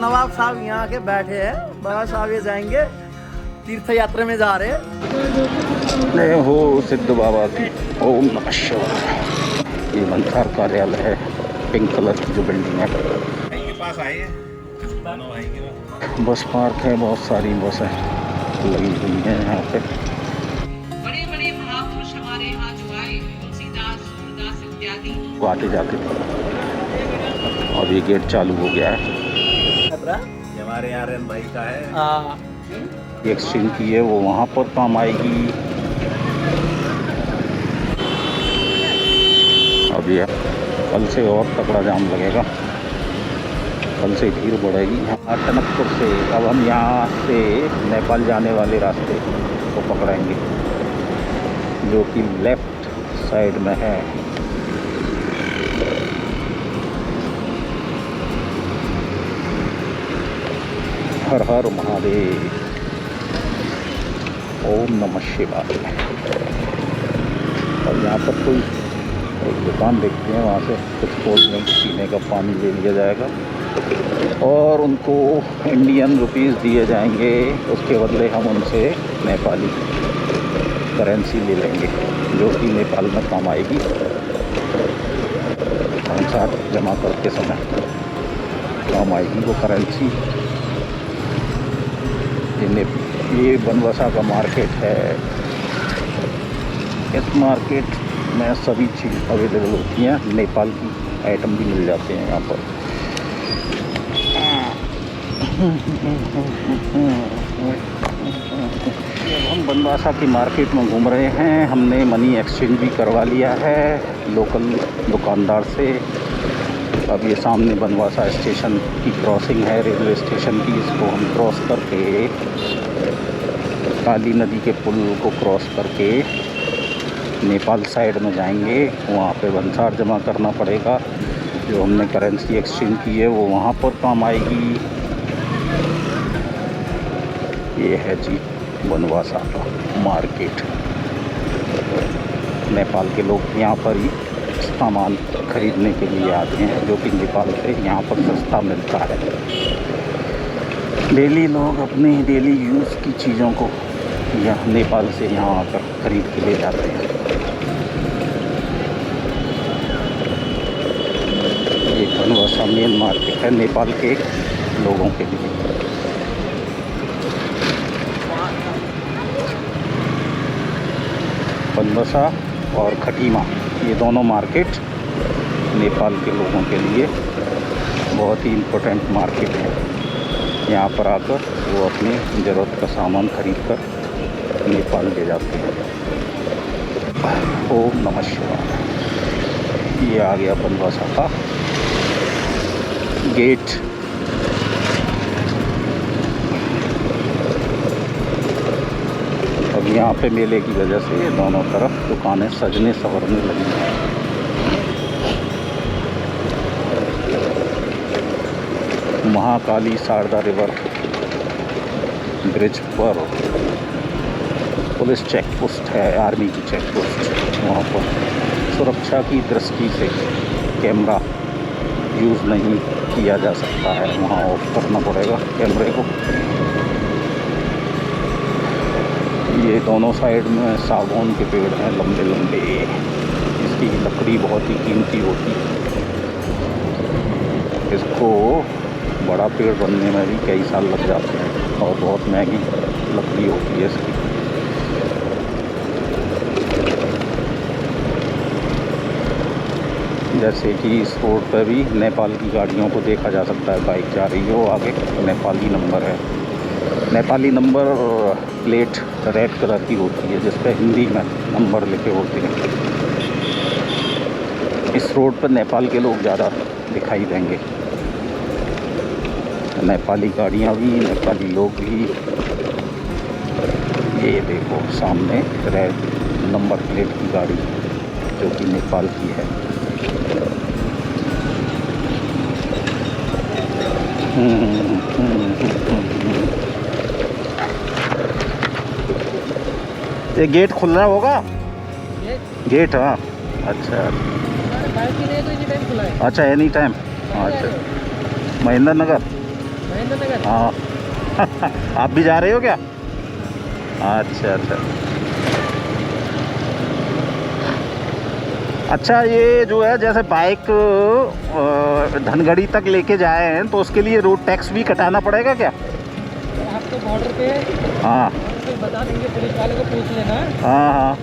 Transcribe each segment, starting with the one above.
नवाब साहब यहाँ के बैठे हैं, बस आगे जाएंगे, तीर्थ यात्रा में जा रहे हैं। जय हो सिद्ध बाबा की, ओम नमः शिवाय। ये मंथार कार्यालय है, पिंक कलर की जो बिल्डिंग है। के पास आए हैं दोनों भाई के पास। बस पार्क है, बहुत सारी बसें लगी हुई हैं यहाँ पे। बड़े बड़े महापुरुष हमारे यहाँ जो आए, तुलसीदास, सूरदास इत्यादि, वो आते जाते थे। अब ये गेट चालू हो गया है। ये हमारे आर्यन भाई का है। एक्सचेंज की है, वो वहाँ पर काम आएगी। अब ये कल से और तगड़ा जाम लगेगा, कल से भीड़ बढ़ेगी यहाँ टनकपुर से। अब हम यहाँ से नेपाल जाने वाले रास्ते को पकड़ेंगे, जो कि लेफ्ट साइड में है। हर हर महादेव, ओम नमः शिवाय। और यहाँ पर कोई एक दुकान देखते हैं, वहाँ से कुछ कोल्ड ड्रिंक पीने का पानी ले लिया जाएगा और उनको इंडियन रुपीस दिए जाएंगे। उसके बदले हम उनसे नेपाली करेंसी ले लेंगे, जो कि नेपाल में काम आएगी अनुसार जमा करते समय काम आएगी वो करेंसी। ये बनवासा का मार्केट है। इस मार्केट में सभी चीज़ अवेलेबल होती हैं, नेपाल की आइटम भी मिल जाते हैं यहाँ पर। हम बनवासा की मार्केट में घूम रहे हैं। हमने मनी एक्सचेंज भी करवा लिया है लोकल दुकानदार से। अब ये सामने बनवासा स्टेशन की क्रॉसिंग है, रेलवे स्टेशन की। इसको हम क्रॉस करके काली नदी के पुल को क्रॉस करके नेपाल साइड में जाएंगे। वहाँ पे वंसार जमा करना पड़ेगा। जो हमने करेंसी एक्सचेंज की है वो वहाँ पर काम आएगी। ये है जी बनवासा का मार्केट। नेपाल के लोग यहाँ पर ही सामान खरीदने के लिए आते हैं, जो कि नेपाल से यहाँ पर सस्ता मिलता है। डेली लोग अपनी डेली यूज़ की चीज़ों को यहाँ नेपाल से यहाँ आकर खरीद के ले जाते हैं। ये बनवासा मेन मार्केट है नेपाल के लोगों के लिए। बनवासा और खटीमा, ये दोनों मार्केट नेपाल के लोगों के लिए बहुत ही इम्पोर्टेंट मार्केट है। यहाँ पर आकर वो अपने ज़रूरत का सामान खरीद कर नेपाल ले जाते हैं। ओम नमः शिवाय। ये आ गया बनवासा का गेट। अब यहाँ पे मेले की वजह से दोनों तरफ दुकानें सजने संवरने लगी हैं। महाकाली शारदा रिवर ब्रिज पर पुलिस चेक पोस्ट है, आर्मी की चेक पोस्ट। वहाँ पर सुरक्षा की दृष्टि से कैमरा यूज़ नहीं किया जा सकता है, वहाँ ऑफ करना पड़ेगा कैमरे को। ये दोनों साइड में सागौन के पेड़ हैं, लंबे लंबे। इसकी लकड़ी बहुत ही कीमती होती है। इसको बड़ा पेड़ बनने में भी कई साल लग जाते हैं और बहुत महंगी लकड़ी होती है इसकी। जैसे कि इस रोड पर भी नेपाल की गाड़ियों को देखा जा सकता है। बाइक जा रही हो, आगे नेपाली नंबर है। Nepali number plate red colour की होती है, जिस पर हिंदी में नंबर लिखे होते हैं। इस रोड पर नेपाल के लोग ज़्यादा दिखाई देंगे, नेपाली गाड़ियाँ भी, नेपाली लोग भी। ये देखो सामने रेड नंबर प्लेट की गाड़ी, जो कि नेपाल की है। ये गेट खुल रहा होगा? गेट, हाँ, अच्छा बाइक के लिए तो एनी टाइम खुला है। अच्छा, एनी टाइम। अच्छा, महेंद्र नगर। हाँ आप भी जा रहे हो क्या? अच्छा अच्छा अच्छा। ये जो है जैसे बाइक धनगढ़ी तक लेके जाए हैं तो उसके लिए रोड टैक्स भी कटाना पड़ेगा क्या? आप तो बॉर्डर पे हाँ तो बता देंगे, पुलिस वाले को पूछ लेना। हाँ हाँ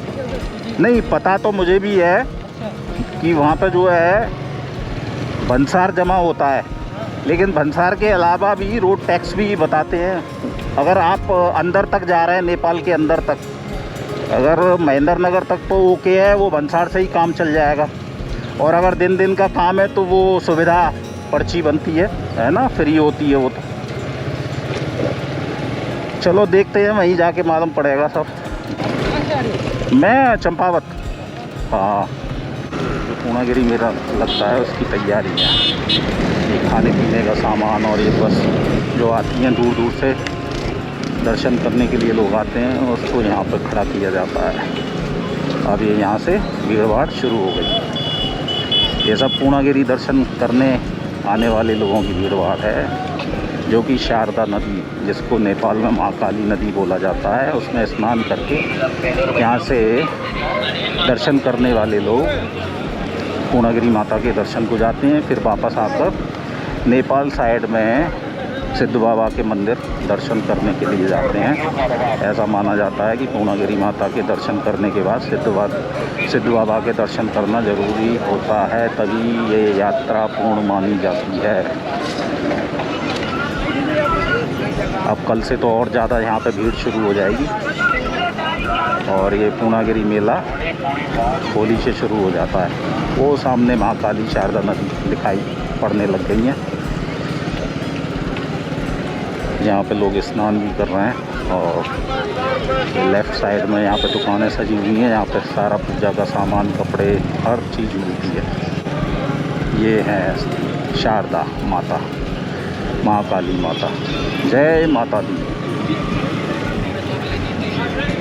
नहीं पता तो मुझे भी है कि वहाँ पे जो है भंसार जमा होता है, लेकिन भंसार के अलावा भी रोड टैक्स भी बताते हैं। अगर आप अंदर तक जा रहे हैं, नेपाल के अंदर तक, अगर महेंद्र नगर तक तो ओके है, वो भंसार से ही काम चल जाएगा। और अगर दिन दिन का काम है तो वो सुविधा पर्ची बनती है ना, फ्री होती है वो तो। चलो देखते हैं, वहीं जाके मालूम पड़ेगा सब। मैं चंपावत। हाँ जो पूर्णागिरी मेरा लगता है उसकी तैयारी है। ये खाने पीने का सामान और ये बस जो आती हैं दूर दूर से दर्शन करने के लिए लोग आते हैं, उसको यहाँ पर खड़ा किया जाता है। अब ये यहाँ से भीड़ भाड़ शुरू हो गई। ये सब पूर्णागिरी दर्शन करने आने वाले लोगों की भीड़ भाड़ है, जो कि शारदा नदी, जिसको नेपाल में महाकाली नदी बोला जाता है, उसमें स्नान करके यहाँ से दर्शन करने वाले लोग पूर्णागिरी माता के दर्शन को जाते हैं। फिर वापस आकर नेपाल साइड में सिद्ध बाबा के मंदिर दर्शन करने के लिए जाते हैं। ऐसा माना जाता है कि पूर्णागिरी माता के दर्शन करने के बाद सिद्ध बाबा के दर्शन करना ज़रूरी होता है, तभी ये यात्रा पूर्ण मानी जाती है। अब कल से तो और ज़्यादा यहाँ पे भीड़ शुरू हो जाएगी और ये पूर्णागिरी मेला होली से शुरू हो जाता है। वो सामने महाकाली शारदा नदी दिखाई पड़ने लग गई हैं। यहाँ पे लोग स्नान भी कर रहे हैं और लेफ़्ट साइड में यहाँ पे दुकानें सजी हुई हैं। यहाँ पे सारा पूजा का सामान, कपड़े, हर चीज़ मिलती है। ये है शारदा माता, महाकाली माता। जय माता दी।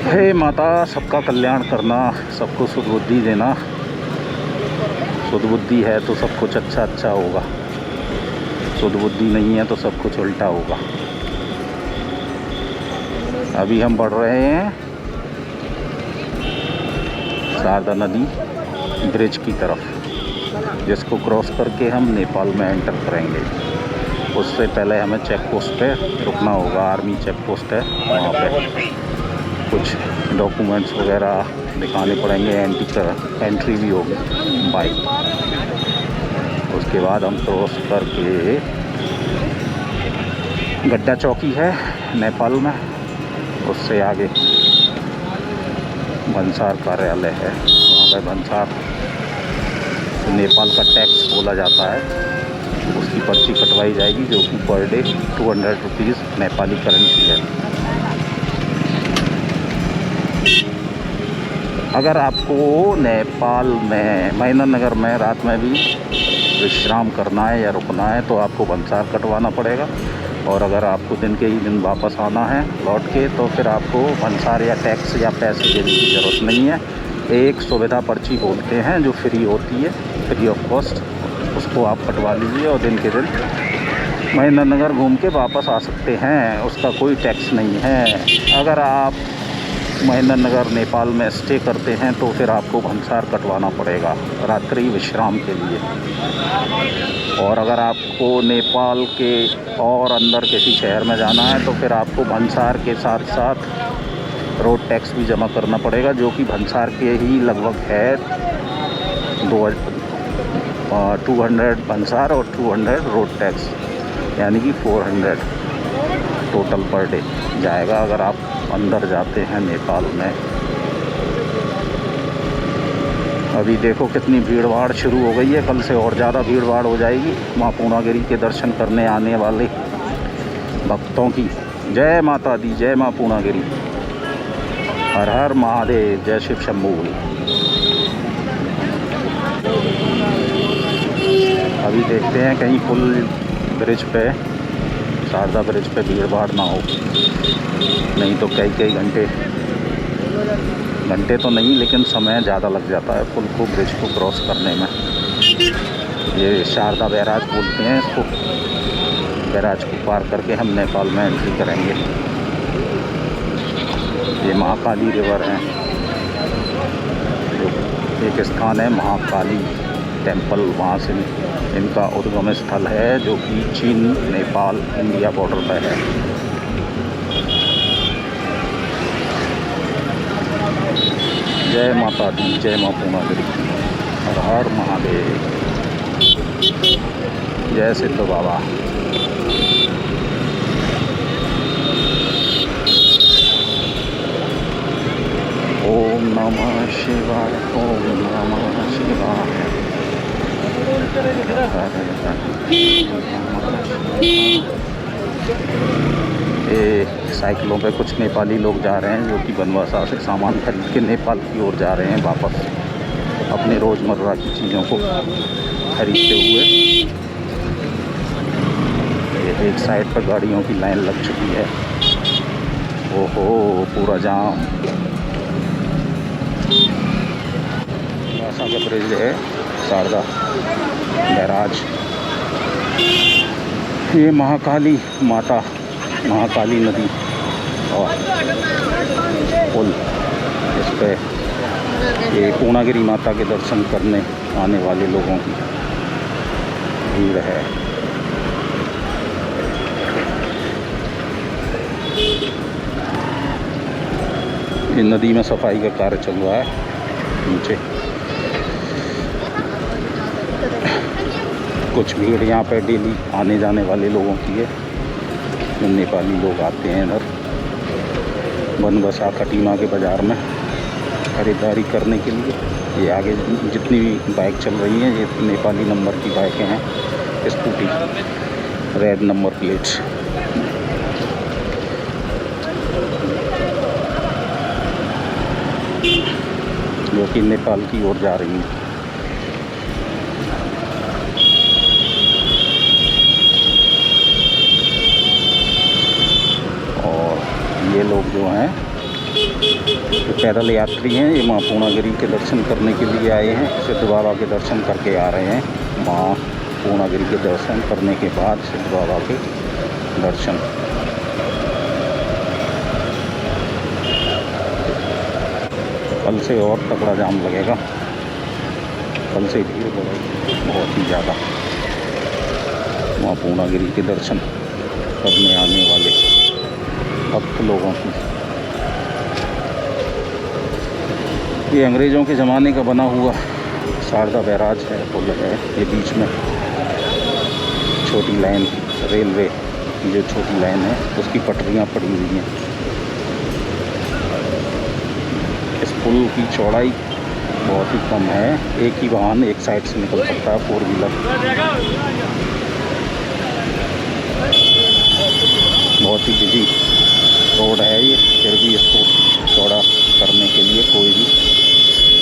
हे माता, सबका कल्याण करना, सबको सुदबुद्धि देना। सुदबुद्धि है तो सब कुछ अच्छा अच्छा होगा, सुदबुद्धि नहीं है तो सब कुछ उल्टा होगा। अभी हम बढ़ रहे हैं शारदा नदी ब्रिज की तरफ, जिसको क्रॉस करके हम नेपाल में एंटर करेंगे। उससे पहले हमें चेक पोस्ट पे रुकना होगा। आर्मी चेक पोस्ट है, वहाँ पे कुछ डॉक्यूमेंट्स वगैरह दिखाने पड़ेंगे। एंट्री भी होगी बाइक। उसके बाद हम क्रॉस करके गड्डा चौकी है नेपाल में, उससे आगे भंसार कार्यालय है। वहाँ पर भंसार नेपाल का टैक्स बोला जाता है, उसकी पर्ची कटवाई जाएगी, जो कि per day 200 rupees Nepali currency है। अगर आपको नेपाल में महेंद्र नगर में रात में भी विश्राम करना है या रुकना है तो आपको भंसार कटवाना पड़ेगा। और अगर आपको दिन के ही दिन वापस आना है लौट के, तो फिर आपको भंसार या टैक्स या पैसे देने की ज़रूरत नहीं है। एक सुविधा पर्ची बोलते हैं जो फ्री होती है, फ्री ऑफ कॉस्ट, उसको आप कटवा लीजिए और दिन के दिन महेंद्र नगर घूम के वापस आ सकते हैं। उसका कोई टैक्स नहीं है। अगर आप महेंद्र नगर नेपाल में स्टे करते हैं तो फिर आपको भंसार कटवाना पड़ेगा रात्रि विश्राम के लिए। और अगर आपको नेपाल के और अंदर किसी शहर में जाना है तो फिर आपको भंसार के साथ साथ रोड टैक्स भी जमा करना पड़ेगा, जो कि भंसार के ही लगभग है। 200 भंसार और 200 रोड टैक्स, यानी कि 400 टोटल पर डे जाएगा अगर आप अंदर जाते हैं नेपाल में। अभी देखो कितनी भीड़ भाड़ शुरू हो गई है, कल से और ज़्यादा भीड़ भाड़ हो जाएगी माँ पूर्णागिरी के दर्शन करने आने वाले भक्तों की। जय माता दी, जय माँ पूर्णागिरी, हर हर महादेव, जय शिव शंभू। अभी देखते हैं कहीं पुल ब्रिज पे, शारदा ब्रिज पे भीड़ भाड़ ना हो, नहीं तो कई घंटे तो नहीं लेकिन समय ज़्यादा लग जाता है पुल को, ब्रिज को क्रॉस करने में। ये शारदा बैराज बोलते हैं इसको। बैराज को पार करके हम नेपाल में एंट्री करेंगे। ये महाकाली रिवर है, जो एक स्थान है महाकाली टेम्पल, वहाँ से इनका उद्गम स्थल है, जो कि चीन नेपाल इंडिया बॉर्डर पर है। जय माता दी, जय मां पूर्णागिरी, हर हर महादेव, जय सिद्ध बाबा। ओम नमः शिवाय, ओम नमः शिवाय। ये साइकिलों पे कुछ नेपाली लोग जा रहे हैं, जो कि बनवासा से सामान खरीद के नेपाल की ओर जा रहे हैं वापस, अपने रोज़मर्रा की चीज़ों को खरीदते हुए। ये एक साइड पर गाड़ियों की लाइन लग चुकी है। ओहो, पूरा जाम। बनवासा का ब्रिज है, शारदा बैराज। ये महाकाली माता, महाकाली नदी और पुल, इस पे ये पूर्णागिरी माता के दर्शन करने आने वाले लोगों की भीड़ है। ये नदी में सफाई का कार्य चल रहा है नीचे। कुछ भीड़ यहाँ पे डेली आने जाने वाले लोगों की है, जो नेपाली लोग आते हैं इधर बनवासा खटीमा के बाज़ार में खरीदारी करने के लिए। ये आगे जितनी भी बाइक चल रही हैं, ये नेपाली नंबर की बाइकें हैं, स्कूटी, रेड नंबर प्लेट्स। जो कि नेपाल की ओर जा रही हैं। और ये लोग जो हैं, जो पैदल यात्री हैं, ये माँ पूर्णागिरी के दर्शन करने के लिए आए हैं। सिद्ध बाबा के दर्शन करके आ रहे हैं। माँ पूर्णागिरी के दर्शन करने के बाद सिद्ध बाबा के दर्शन। कल से और तगड़ा जाम लगेगा, कल से भीड़ बढ़ेगी बहुत ही ज़्यादा माँ पूर्णागिरी के दर्शन करने आने वाले भक्त लोगों की। ये अंग्रेज़ों के ज़माने का बना हुआ शारदा बैराज है, पुल है। ये बीच में छोटी लाइन, रेलवे की जो छोटी लाइन है, उसकी पटरियाँ पड़ी हुई हैं। इस पुल की चौड़ाई बहुत ही कम है, एक ही वाहन एक साइड से निकल सकता है, 4 व्हीलर। बहुत ही बिजी रोड है ये, फिर भी इसको चौड़ा करने के लिए कोई भी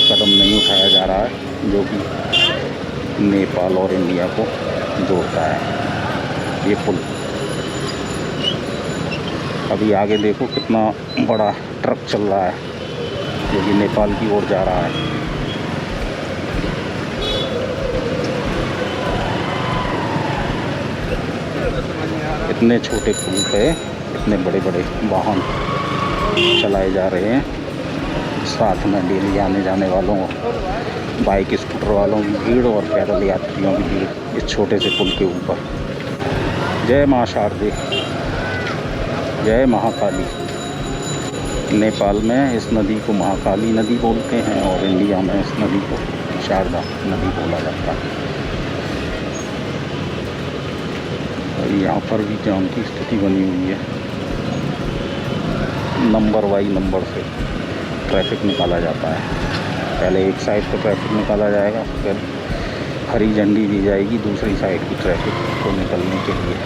कदम नहीं उठाया जा रहा है, जो कि नेपाल और इंडिया को जोड़ता है ये पुल। अभी आगे देखो कितना बड़ा ट्रक चल रहा है, जो कि नेपाल की ओर जा रहा है। इतने छोटे पुल पे इतने बड़े बड़े वाहन चलाए जा रहे हैं, साथ में डेली आने जाने वालों, बाइक स्कूटर वालों की भीड़ और पैदल यात्रियों की भीड़ इस छोटे से पुल के ऊपर। जय माँ शारदे, जय महाकाली। नेपाल में इस नदी को महाकाली नदी बोलते हैं और इंडिया में इस नदी को शारदा नदी बोला जाता है। और यहाँ पर भी जाम की स्थिति बनी हुई है। नंबर वाई नंबर से ट्रैफिक निकाला जाता है। पहले एक साइड पर ट्रैफिक निकाला जाएगा, फिर हरी झंडी दी जाएगी दूसरी साइड की ट्रैफिक को निकलने के लिए।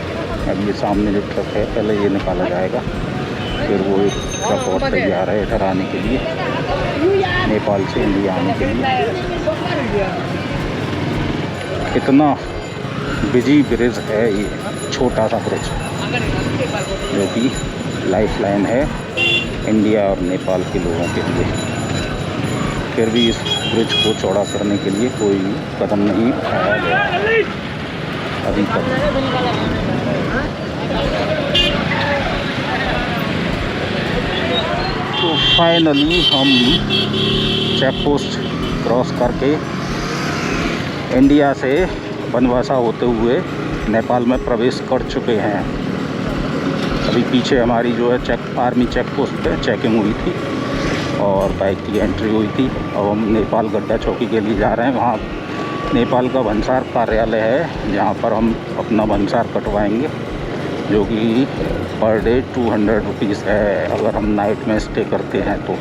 अब ये सामने जो ट्रक है, पहले ये निकाला जाएगा, फिर वो एक ट्रक और तैयार है इधर आने के लिए, नेपाल से इंडिया आने के लिए। इतना बिजी ब्रिज है ये, छोटा सा ब्रिज, जो कि लाइफ लाइन है इंडिया और नेपाल के लोगों के लिए। फिर भी इस ब्रिज को चौड़ा करने के लिए कोई कदम नहीं उठाया गया अभी तक। तो फाइनली हम चेक पोस्ट क्रॉस करके इंडिया से बनवासा होते हुए नेपाल में प्रवेश कर चुके हैं। अभी पीछे हमारी जो है आर्मी चेक पोस्ट पे चेकिंग हुई थी और बाइक की एंट्री हुई थी। अब हम नेपाल गड्ढा चौकी के लिए जा रहे हैं। वहाँ नेपाल का भंसार कार्यालय है जहाँ पर हम अपना भंसार कटवाएंगे, जो कि पर डे 200 रुपीज़ है अगर हम नाइट में स्टे करते हैं तो।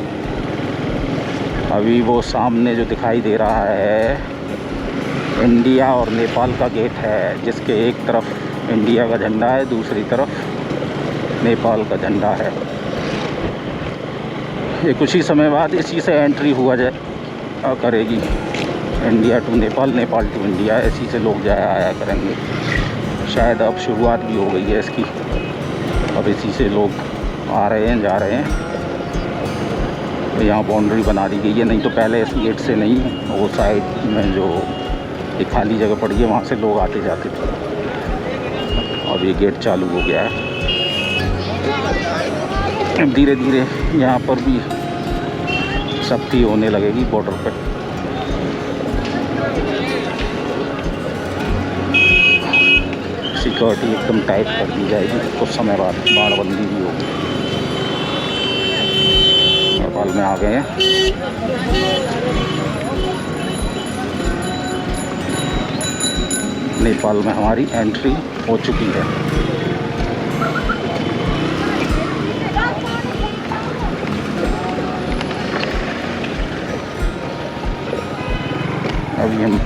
अभी वो सामने जो दिखाई दे रहा है इंडिया और नेपाल का गेट है, जिसके एक तरफ इंडिया का झंडा है, दूसरी तरफ नेपाल का झंडा है। ये कुछ ही समय बाद इसी से एंट्री हुआ जाए करेगी, India to Nepal, Nepal to India, इसी से लोग जाया आया करेंगे। शायद अब शुरुआत भी हो गई है इसकी, अब इसी से लोग आ रहे हैं जा रहे हैं। तो यहाँ बाउंड्री बना दी गई है, नहीं तो पहले इस गेट से नहीं, वो साइड में जो एक खाली जगह पड़ी है वहाँ से लोग आते जाते थे। अब ये गेट चालू हो गया है। धीरे धीरे यहाँ पर भी सख्ती होने लगेगी बॉर्डर पे। सिक्योरिटी एकदम टाइट कर दी जाएगी, कुछ समय बाद बाड़बंदी भी होगी। नेपाल में आ गए हैं। नेपाल में हमारी एंट्री हो चुकी है। अभी हम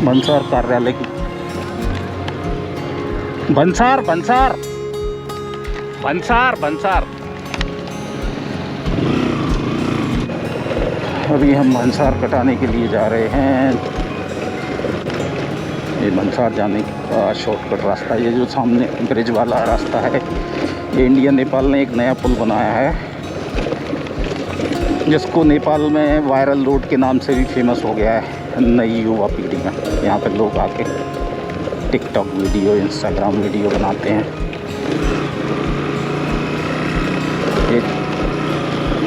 भंसार कार्यालय की भंसार अभी हम भंसार कटाने के लिए जा रहे हैं। ये भंसार जाने का शॉर्टकट रास्ता, ये जो सामने ब्रिज वाला रास्ता है, ये इंडिया नेपाल ने एक नया पुल बनाया है, जिसको नेपाल में वायरल रोड के नाम से भी फेमस हो गया है नई युवा पीढ़ी में। यहाँ पे लोग आके टिकटॉक वीडियो, इंस्टाग्राम वीडियो बनाते हैं। ये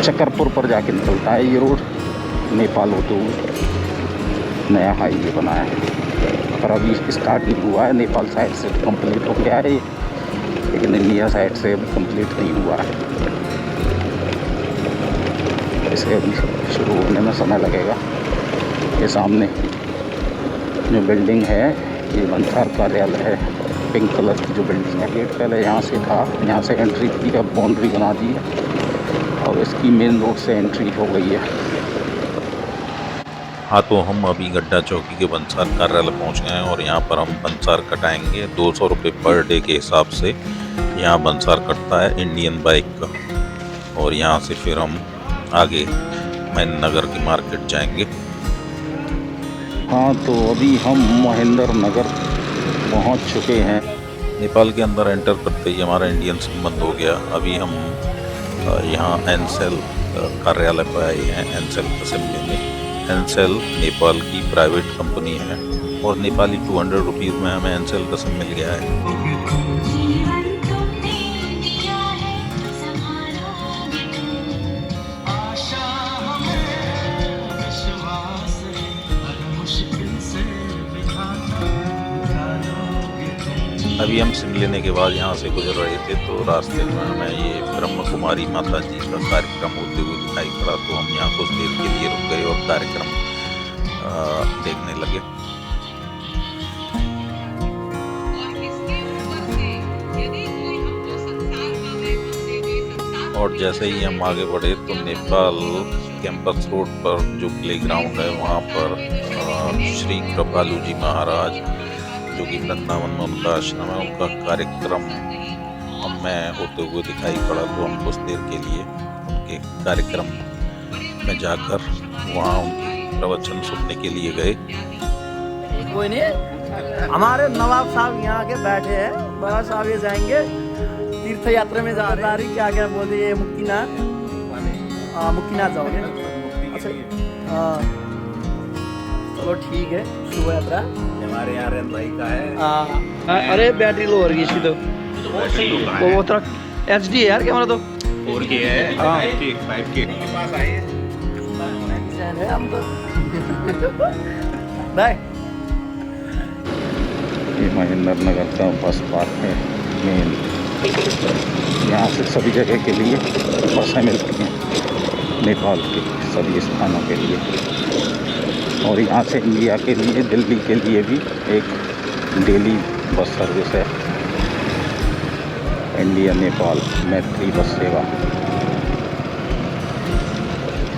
चकरपुर पर जाके निकलता है ये रोड, नेपाल होते हुए नया हाईवे बनाया है। पर अभी स्टार्ट नहीं हुआ है, नेपाल साइड से कंप्लीट हो गया है, लेकिन इंडिया साइड से अभी कंप्लीट नहीं हुआ है। इसे अभी शुरू होने में समय लगेगा। ये सामने जो बिल्डिंग है ये भंसार कार्यालय है, पिंक कलर की जो बिल्डिंग है। गेट पहले यहाँ से था, यहाँ से एंट्री की, अब बाउंड्री बना दी है और इसकी मेन रोड से एंट्री हो गई है। हाँ, तो हम अभी गड्ढा चौकी के भंसार कार्यालय पहुँच गए हैं और यहाँ पर हम भंसार कटाएंगे। 200 रुपये पर डे के हिसाब से यहाँ भंसार कटता है इंडियन बाइक का। और यहाँ से फिर हम आगे मैन नगर की मार्केट जाएंगे। हाँ, तो अभी हम महेंद्र नगर पहुँच चुके हैं। नेपाल के अंदर एंटर करते ही हमारा इंडियन संबंध हो गया। अभी हम यहाँ एनसेल कार्यालय पर आए हैं, एनसेल असेंबली में। एनसेल नेपाल की प्राइवेट कंपनी है और नेपाली 200 रुपीज़ में हमें एनसेल का सिम मिल गया है। अभी हम सिम लेने के बाद यहाँ से गुजर रहे थे तो रास्ते में हमें ये ब्रह्म कुमारी माता जी का कार्यक्रम होते हुए दिखाई पड़ा, तो हम यहाँ कुछ देर के लिए रुक गए और कार्यक्रम देखने लगे। और जैसे ही हम आगे बढ़े तो नेपाल कैंपस रोड पर जो प्लेग्राउंड है वहाँ पर श्री कृपालू जी महाराज, जो कि वृंदावन में उनका आश्रम है, उनका कार्यक्रम हमें होते हुए दिखाई पड़ा। तो हम कुछ देर के लिए उनके कार्यक्रम में जाकर वहाँ उनकी प्रवचन सुनने के लिए गए। कोई नहीं, हमारे नवाब साहब यहाँ आके बैठे हैं। बड़ा साहब ये जाएंगे तीर्थ यात्रा में जा रही, क्या क्या बोलते हैं, मुक्तिनाथ। मुक्तिनाथ जाओगे? अच्छा, चलो ठीक है, शुभ यात्रा। हमारे यहाँ रेन भाई का है। अरे बैटरी लो हो रही है, वो तेरा HD है यार कैमरा तो 4K है, हाँ। 5K के पास आइए। है हम तो बाय। ये महेंद्र नगर का बस पार्क है मेन। यहाँ से सभी जगह के लिए बसें मिलती हैं, नेपाल के सभी स्थानों के लिए। और यहाँ से इंडिया के लिए, दिल्ली के लिए भी एक डेली बस सर्विस है, इंडिया नेपाल मैत्री बस सेवा,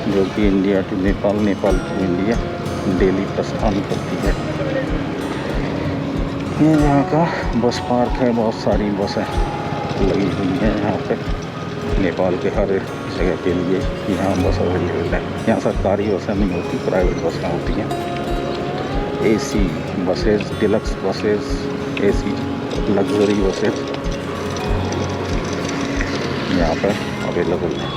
जो कि India to Nepal, Nepal to India daily प्रस्थान करती है। ये यहाँ का बस पार्क है, बहुत सारी बसें लगी हुई हैं यहाँ पे नेपाल के हर जगह के लिए। यहाँ बस अवेलेबल है। यहाँ सरकारी बसें नहीं होती, प्राइवेट बसें होती हैं। AC buses, deluxe buses, AC luxury buses यहाँ पर अवेलेबल है।